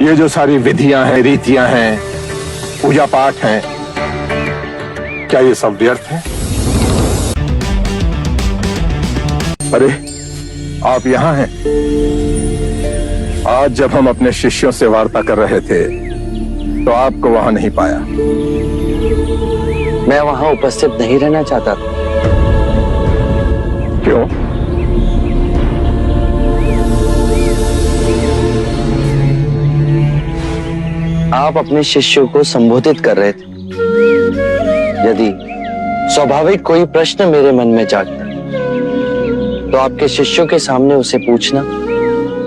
ये जो सारी विधियां हैं, रीतियां हैं, पूजा पाठ हैं, क्या ये सब व्यर्थ है? अरे आप यहां हैं। आज जब हम अपने शिष्यों से वार्ता कर रहे थे तो आपको वहां नहीं पाया। मैं वहां उपस्थित नहीं रहना चाहता था। क्यों? आप अपने शिष्यों को संबोधित कर रहे थे। यदि स्वाभाविक कोई प्रश्न मेरे मन में जागता तो आपके शिष्यों के सामने उसे पूछना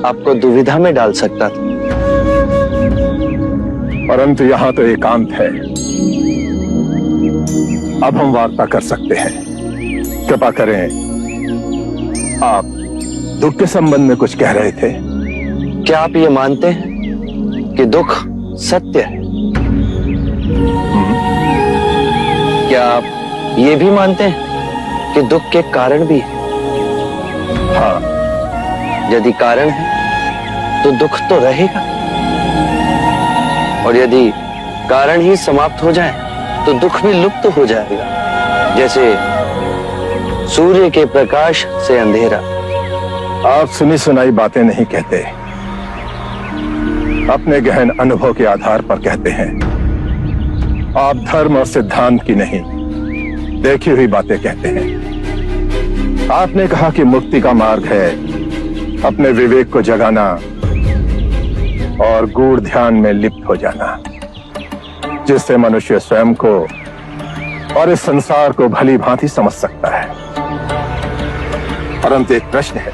आपको दुविधा में डाल सकता था। परंतु यहां तो एकांत है। अब हम वार्ता कर सकते हैं। कृपा करें। आप दुख के संबंध में कुछ कह रहे थे। क्या आप ये मानते हैं कि दुख सत्य है? क्या आप ये भी मानते हैं कि दुख के कारण भी है? हाँ। यदि कारण है तो दुख तो रहेगा, और यदि कारण ही समाप्त हो जाए तो दुख भी लुप्त हो जाएगा। जैसे सूर्य के प्रकाश से अंधेरा। आप सुनी सुनाई बातें नहीं कहते, अपने गहन अनुभव के आधार पर कहते हैं। आप धर्म और सिद्धांत की नहीं, देखी हुई बातें कहते हैं। आपने कहा कि मुक्ति का मार्ग है अपने विवेक को जगाना और गूढ़ ध्यान में लिप्त हो जाना, जिससे मनुष्य स्वयं को और इस संसार को भली भांति समझ सकता है। परंतु एक प्रश्न है,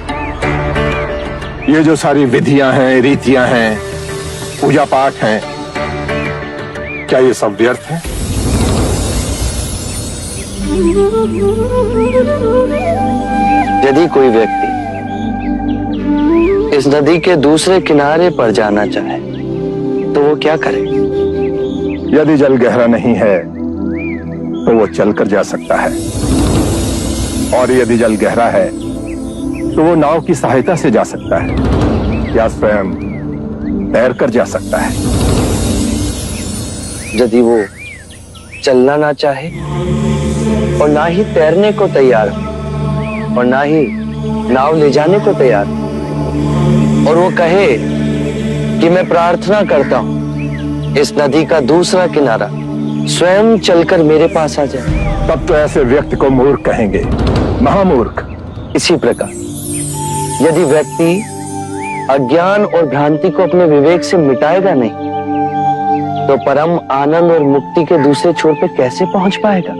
ये जो सारी विधियां हैं, रीतियां हैं, पूजा पाठ हैं, क्या ये सब व्यर्थ है? यदि कोई व्यक्ति इस नदी के दूसरे किनारे पर जाना चाहे तो वो क्या करे? यदि जल गहरा नहीं है तो वो चलकर जा सकता है, और यदि जल गहरा है तो वो नाव की सहायता से जा सकता है या स्वयं तैरकर जा सकता है। यदि वो चलना ना चाहे और ना ही तैरने को तैयार हो और ना ही नाव ले जाने को तैयार हो, और वो कहे कि मैं प्रार्थना करता हूं इस नदी का दूसरा किनारा स्वयं चलकर मेरे पास आ जाए, तब तो ऐसे व्यक्ति को मूर्ख कहेंगे, महामूर्ख। इसी प्रकार यदि व्यक्ति अज्ञान और भ्रांति को अपने विवेक से मिटाएगा नहीं तो परम आनंद और मुक्ति के दूसरे छोर पे कैसे पहुंच पाएगा?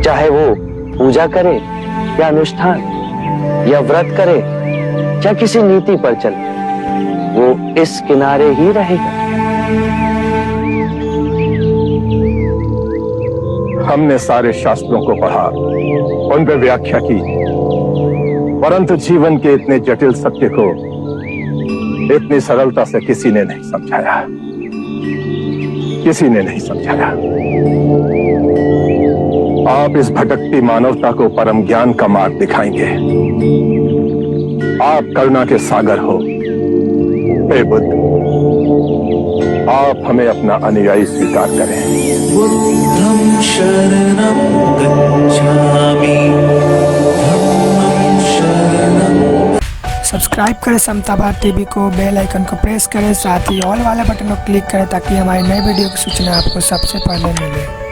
चाहे वो पूजा करे या अनुष्ठान या व्रत करे या किसी नीति पर चले, वो इस किनारे ही रहेगा। हमने सारे शास्त्रों को पढ़ा, उन पर व्याख्या की, परंतु जीवन के इतने जटिल सत्य को इतनी सरलता से किसी ने नहीं समझाया। किसी ने नहीं समझाया। आप इस भटकती मानवता को परम ज्ञान का मार्ग दिखाएंगे। आप करुणा के सागर हो। हे बुद्ध, आप हमें अपना अनुयायी स्वीकार करें। बुद्धं शरणं गच्छामि, धम्मं शरणं। सब्सक्राइब करें समता भारत टीवी को, बेल आइकन को प्रेस करें, साथ ही ऑल वाले बटन को क्लिक करें ताकि हमारी नई वीडियो की सूचना आपको सबसे पहले मिले।